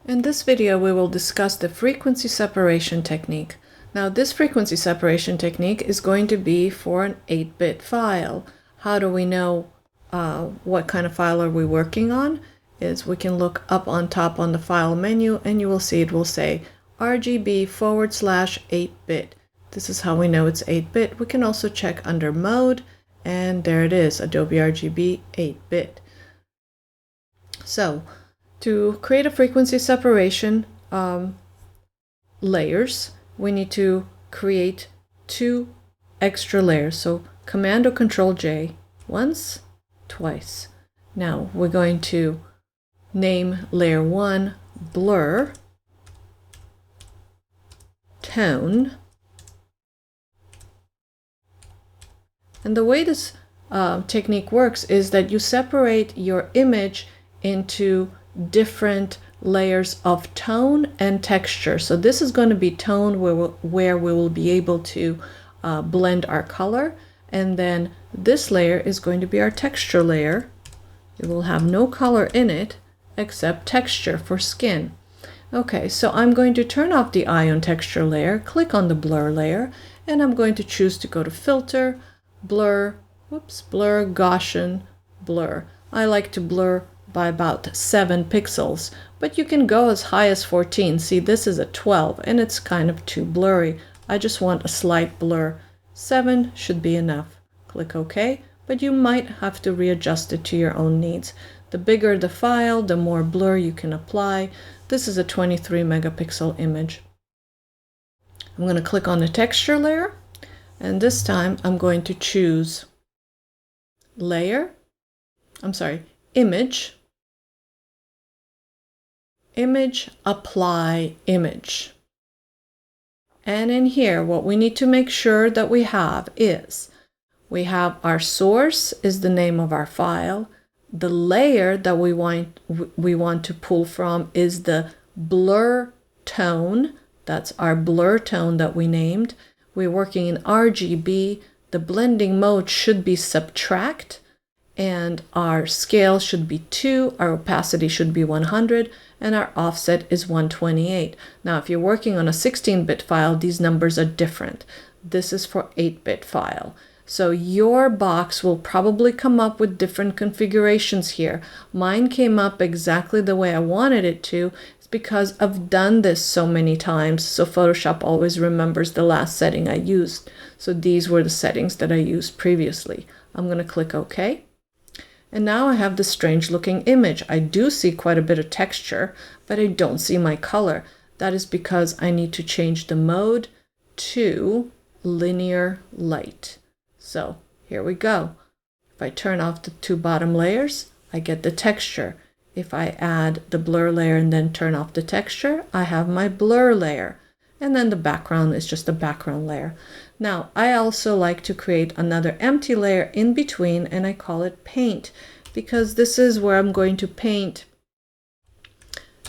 In this video, we will discuss the frequency separation technique. Now, this frequency separation technique is going to be for an 8-bit file. How do we know what kind of file are we working on? Is we can look up on top on the file menu and you will see it will say RGB/8-bit. This is how we know it's 8-bit. We can also check under mode, and there it is, Adobe RGB 8-bit. So, to create a frequency separation layers, we need to create 2 extra layers. So Command or Control J once, twice. Now we're going to name layer 1 blur, tone, and the way this technique works is that you separate your image into different layers of tone and texture. So this is going to be tone where we will be able to blend our color, and then this layer is going to be our texture layer. It will have no color in it except texture for skin. Okay, so I'm going to turn off the eye on texture layer, click on the blur layer, and I'm going to choose to go to filter, blur, blur, Gaussian, blur. I like to blur by about 7 pixels, but you can go as high as 14. See, this is a 12 and it's kind of too blurry. I just want a slight blur. 7 should be enough. Click OK, but you might have to readjust it to your own needs. The bigger the file, the more blur you can apply. This is a 23 megapixel image. I'm going to click on the texture layer, and this time I'm going to choose image, apply image. And in here, what we need to make sure that we have is we have our source is the name of our file. The layer that we want to pull from is the blur tone. That's our blur tone that we named. We're working in RGB. The blending mode should be subtract, and our scale should be 2, our opacity should be 100, and our offset is 128. Now, if you're working on a 16-bit file, these numbers are different. This is for 8-bit file. So your box will probably come up with different configurations here. Mine came up exactly the way I wanted it to. It's because I've done this so many times, so Photoshop always remembers the last setting I used. So these were the settings that I used previously. I'm going to click OK. And now I have this strange looking image. I do see quite a bit of texture, but I don't see my color. That is because I need to change the mode to linear light. So here we go. If I turn off the 2 bottom layers, I get the texture. If I add the blur layer and then turn off the texture, I have my blur layer. And then the background is just a background layer. Now, I also like to create another empty layer in between, and I call it paint, because this is where I'm going to paint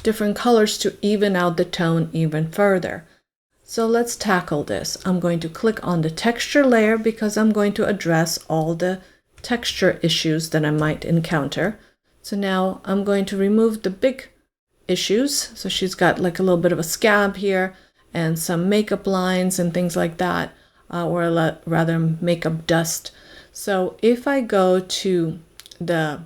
different colors to even out the tone even further. So let's tackle this. I'm going to click on the texture layer because I'm going to address all the texture issues that I might encounter. So now I'm going to remove the big issues. So she's got like a little bit of a scab here and some makeup lines and things like that, or rather makeup dust. So if I go to the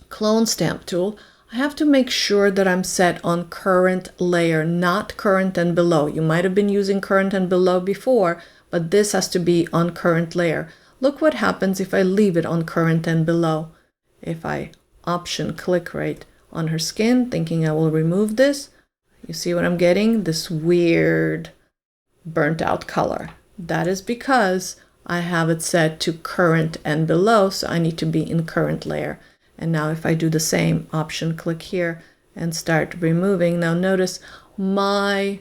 clone stamp tool, I have to make sure that I'm set on current layer, not current and below. You might have been using current and below before, but this has to be on current layer. Look what happens if I leave it on current and below. If I option click right on her skin, thinking I will remove this, you see what I'm getting? This weird burnt out color. That is because I have it set to current and below, so I need to be in current layer. And now if I do the same, option click here and start removing, now notice my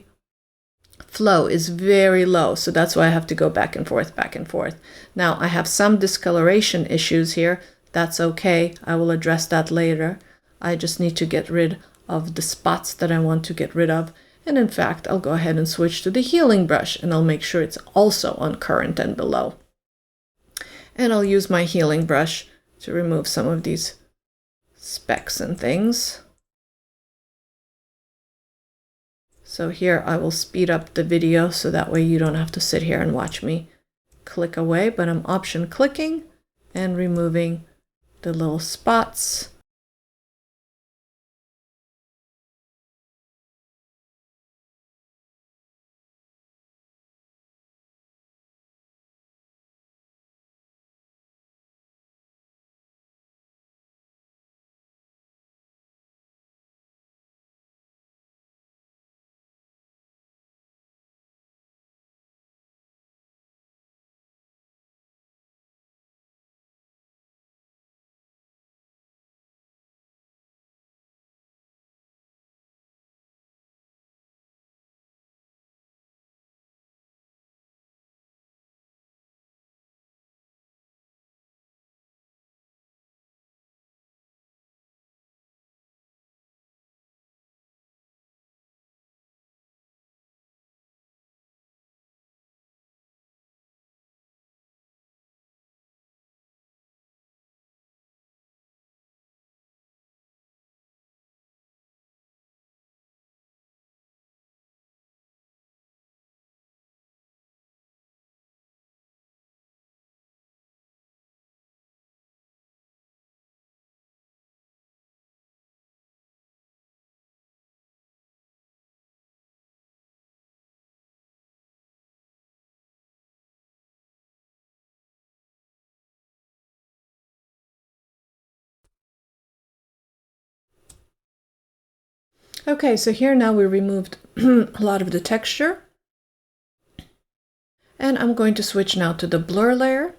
flow is very low, so that's why I have to go back and forth, back and forth. Now I have some discoloration issues here. That's okay. I will address that later. I just need to get rid of the spots that I want to get rid of. And in fact, I'll go ahead and switch to the healing brush, and I'll make sure it's also on current and below. And I'll use my healing brush to remove some of these specks and things. So here I will speed up the video so that way you don't have to sit here and watch me click away, but I'm option clicking and removing the little spots. Okay, so here now we removed a lot of the texture. And I'm going to switch now to the blur layer.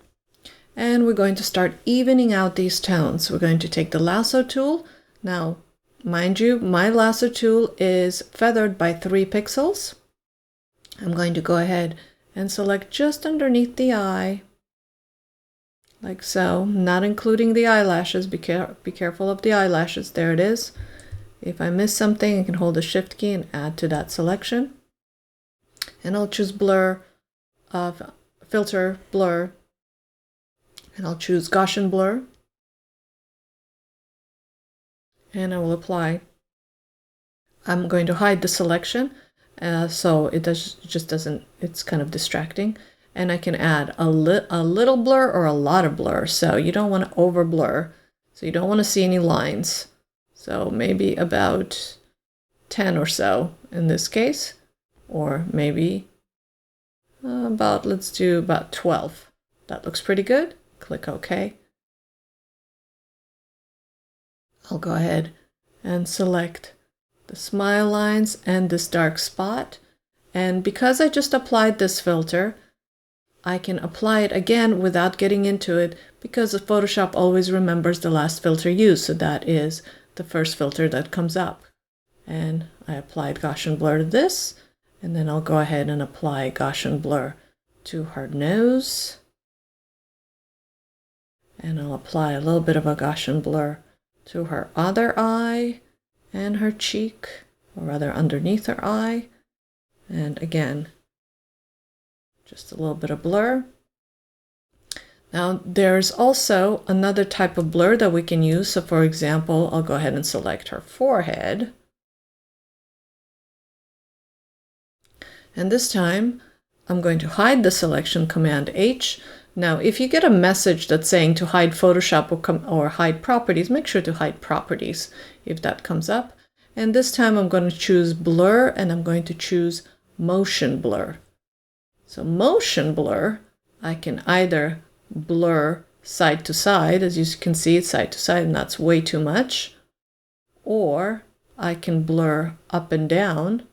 And we're going to start evening out these tones. We're going to take the lasso tool. Now, mind you, my lasso tool is feathered by 3 pixels. I'm going to go ahead and select just underneath the eye, like so, not including the eyelashes. Be careful of the eyelashes. There it is. If I miss something, I can hold the shift key and add to that selection. And I'll choose blur, filter, blur, and I'll choose Gaussian blur. And I will apply. I'm going to hide the selection so it just doesn't, it's kind of distracting. And I can add a little blur or a lot of blur. So you don't want to over blur. So you don't want to see any lines. So maybe about 10 or so in this case, or maybe let's do about 12. That looks pretty good. Click OK. I'll go ahead and select the smile lines and this dark spot. And because I just applied this filter, I can apply it again without getting into it because Photoshop always remembers the last filter used. So that is the first filter that comes up. And I applied Gaussian blur to this, and then I'll go ahead and apply Gaussian blur to her nose. And I'll apply a little bit of a Gaussian blur to her other eye and her cheek, or rather underneath her eye. And again, just a little bit of blur. Now there's also another type of blur that we can use. So for example, I'll go ahead and select her forehead. And this time I'm going to hide the selection, Command H. Now if you get a message that's saying to hide Photoshop or hide properties, make sure to hide properties if that comes up. And this time I'm going to choose blur and I'm going to choose motion blur. So motion blur, I can either blur side to side, as you can see it's side to side and that's way too much, or I can blur up and down.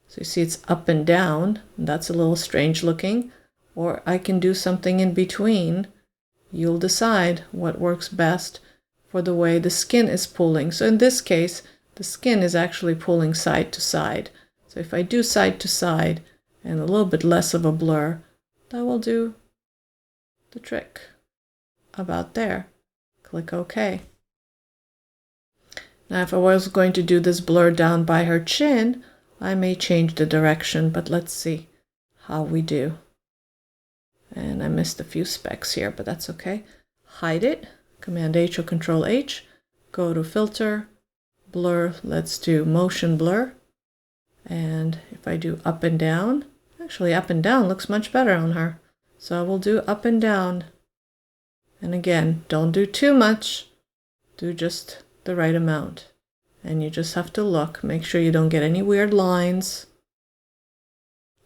So you see it's up and down, and that's a little strange looking, or I can do something in between. You'll decide what works best for the way the skin is pulling. So in this case, the skin is actually pulling side to side. So if I do side to side and a little bit less of a blur, that will do the trick. About there. Click OK. Now if I was going to do this blur down by her chin, I may change the direction, but let's see how we do. And I missed a few specks here, but that's okay. Hide it, Command H or Control H, go to Filter, Blur, let's do Motion Blur, And if I do up and down, actually up and down looks much better on her. So I will do up and down. And again, don't do too much, do just the right amount. And you just have to look, make sure you don't get any weird lines.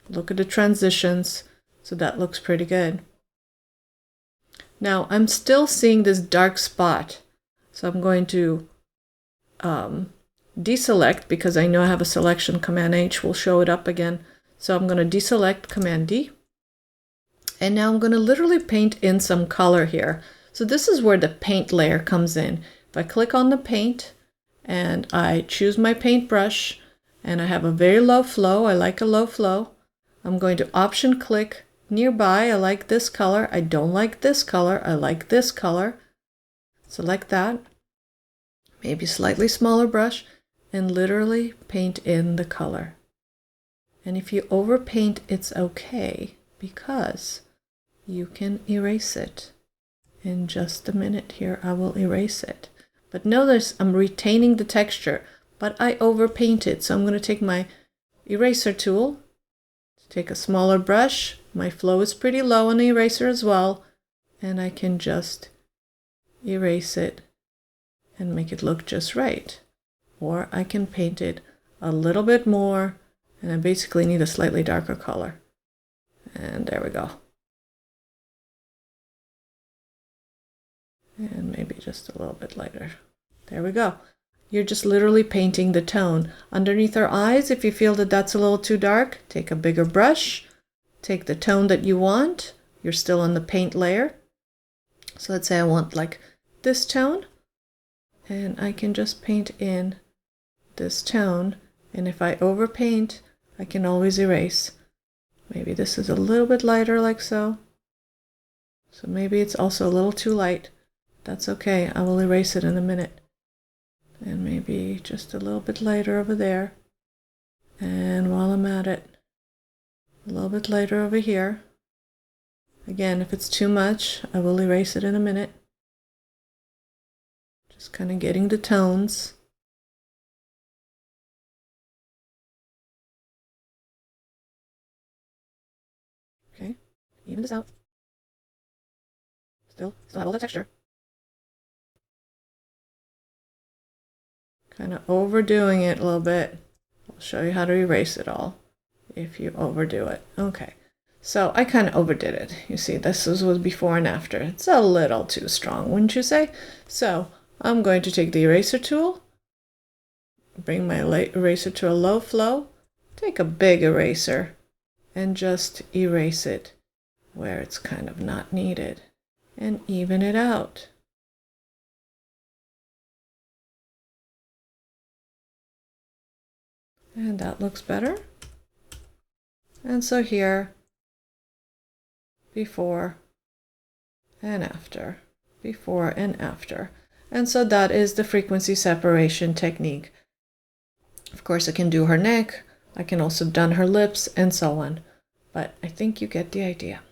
Look at the transitions, so that looks pretty good. Now I'm still seeing this dark spot, so I'm going to deselect, because I know I have a selection. Command H will show it up again. So I'm going to deselect, Command D. And now I'm going to literally paint in some color here. So this is where the paint layer comes in. If I click on the paint and I choose my paintbrush and I have a very low flow, I like a low flow, I'm going to option click nearby. I like this color. I don't like this color. I like this color. Select that. Maybe slightly smaller brush, and literally paint in the color. And if you overpaint, it's okay, because you can erase it. In just a minute here, I will erase it. But notice I'm retaining the texture, but I overpainted. So I'm going to take my eraser tool, take a smaller brush. My flow is pretty low on the eraser as well, and I can just erase it and make it look just right. Or I can paint it a little bit more, and I basically need a slightly darker color. And there we go. And maybe just a little bit lighter. There we go. You're just literally painting the tone. Underneath her eyes, if you feel that that's a little too dark, take a bigger brush, take the tone that you want. You're still on the paint layer. So let's say I want like this tone, and I can just paint in this tone. And if I overpaint, I can always erase. Maybe this is a little bit lighter, like so. So maybe it's also a little too light. That's okay, I will erase it in a minute. And maybe just a little bit lighter over there. And while I'm at it, a little bit lighter over here. Again, if it's too much, I will erase it in a minute. Just kind of getting the tones. Okay, even this out. Still have all the texture. Kind of overdoing it a little bit. I'll show you how to erase it all if you overdo it. Okay, so I kind of overdid it. You see, this was before and after. It's a little too strong, wouldn't you say? So I'm going to take the eraser tool, bring my eraser to a low flow, take a big eraser, and just erase it where it's kind of not needed, and even it out. And that looks better. And so here, before and after, before and after. And so that is the frequency separation technique. Of course, I can do her neck, I can also have done her lips, and so on. But I think you get the idea.